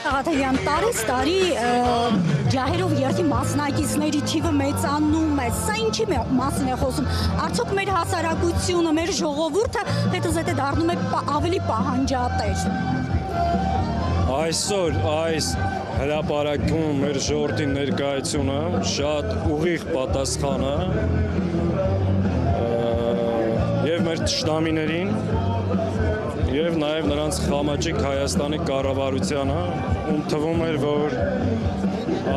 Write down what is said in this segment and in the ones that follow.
Աղաթեյան տարից տարի ջահերով երթի մասնակիցների թիվը մեծանում է, սա ինչի մասին է խոսում, արդյոք մեր հասարակությունը, մեր ժողովուրդը հետզհետե դառնում է ավելի պահանջատեր։ Այսօր այս հրապարակում մեր ժողովրդի ներկայությունը շատ ուղիղ պատասխան է եւ մեր թշնամիներին եւ նաեւ նրանց խամաճիկ Հայաստանի կառավարությանը, ում թվում էր, որ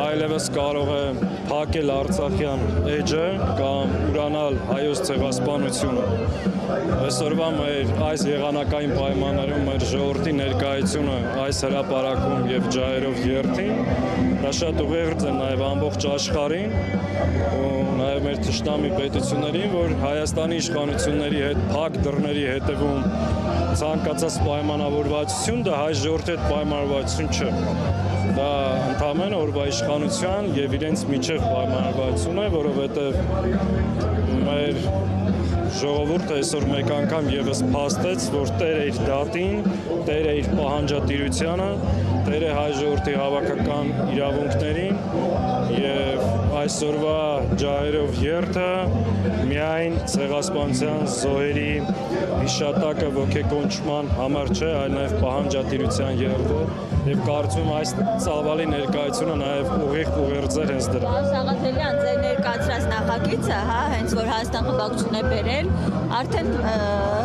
այլևս կարող է փակել Արցախյան էջը կամ ուրանալ հայոց ցեղասպանությունը։ Այսօրվա մեր այս եղանակային պայմաններում մեր ժողովրդի ներկայությունը այս հրապարակում եւ ջահերով երթին դա շատ ուղերձ է նաեւ ամբողջ աշխարհին ու նաեւ մեր թշնամի պետություններին, որ Հայաստանի իշխանությունների հետ փակ դռների հետևում ցանկացած պայմանավորվածություն դա հայ ժողովրդի հետ պայմանավորվածություն չէ։ Դա ընդհանրապես օրվա իշխանության եւ իրենց միջև պայմանավորվածություն է, որովհետեւ մեր ժողովուրդը այսօր մեկ անգամ եւս փաստեց, որ տեր է իր դատին, տեր է իր պահանջատիրությանը, տեր է հայ ժողովրդի հավաքական իրավունքներին եւ այսօրվա ջահերով երթը միայն ցեղասպանության զոհերի հիշատակը ոգեկոչման համար չէ, այլ նաեւ պահանջատիրության երթ է եւ կարծում եմ այս ծավալի ներկայությունը նաեւ ուղիղ ուղերձեր հենց դրա։ Աղաթելյան, ձեր ներկայացրած նախագիծը, հենց որ Հայաստան խմբակցություն է բերել, արդեն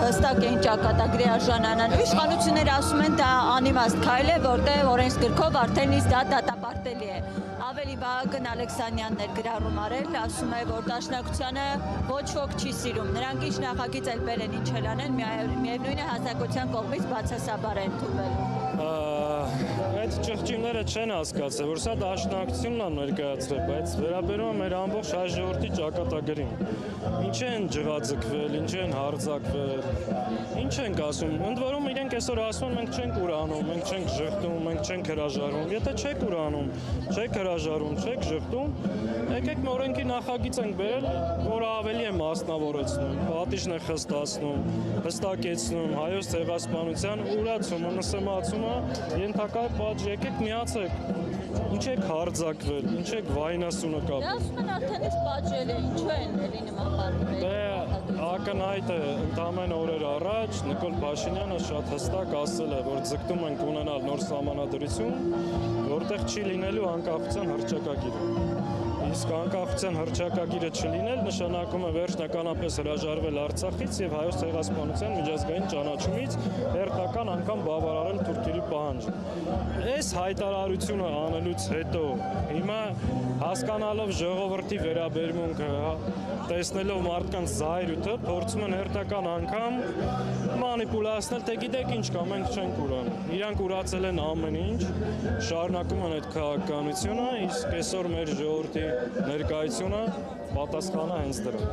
հստակ էին ճակատագրի արժանանալու։ Իշխանությունները ասում են դա անիմաստ քայլ է, որտեղ օրենսգրքով արդեն իսկ դա դատապարտելի է։ Ավելի Վահագն Ալեքսանյանն էր գրառում արել, ասում է, որ դաշնակցությանը ոչ ոք չի սիրում։ Նրանք ինչ նախագիծ էլ բերեն, ինչ էլ անեն, միևնույն է հասարակության կողմից բացասաբար է ընդունվել։ Այդ ճղճիմները չեն հասկացել, որ սա դաշնակցությունն է ներկայացրել, բայց վերաբերում է մեր ամբողջ հայ ժողովրդի ճակատագրին։ Ինչ են ջղաձգվել, ինչ են հարձակվել, ինչ ենք ասում։ Ընդ որում իրենք այսօր ասում են մենք չենք ուրանում, մենք չենք ժխտում, մենք չենք հրաժարվում։ Եթե չեք ուրանում, չեք հրաժարվում, չեք ժխտում, եկեք մի օրենքի նախագիծ ենք բերել, որը ավելի է մասնավորեցնում, պատիժն է խստացնում, հստակեցնում, հայոց ցեղասպանության ուրացումը, նսեմացումը ենթակա է պատժ, եկեք միացեք, ինչ եք հարձակվել, ինչ եք վայնասունը կապ։ Դա ասում են արդեն իսկ պատժել է, ինչու են էլի նման բառներ։ Դե ակնհայտ է, ընդամենը օրեր առաջ Նիկոլ Փաշինյանը շատ հստակ ասել է, որ ձգտում ենք ունենալ նոր սահմանադրություն, որտեղ չի լինելու անկախության հռչակագիրը։ Իսկ անկախության հռչակագիրը չլինել նշանակում է վերջնականապես հրաժարվել Արցախից եւ հայոց ցեղասպանության միջազգային ճանաչումից հերթական անգամ բավարարել Թուրքիի պահանջը։ Այս հայտարարությունը անելուց հետո հիմա հասկանալով ժողովրդի վերաբերմունքը, տեսնելով մարդկանց զայրույթը, փորձում են հերթական անգամ մանիպուլացնել, թե գիտեք ինչ կա, մենք չենք ուրանում։ Իրանք ուրացել են ամեն ինչ, շարունակում են այդ քաղաքականությունը, իսկ այսօր մեր ժողովրդի ներկայությունը պատասխանը հենց դրան։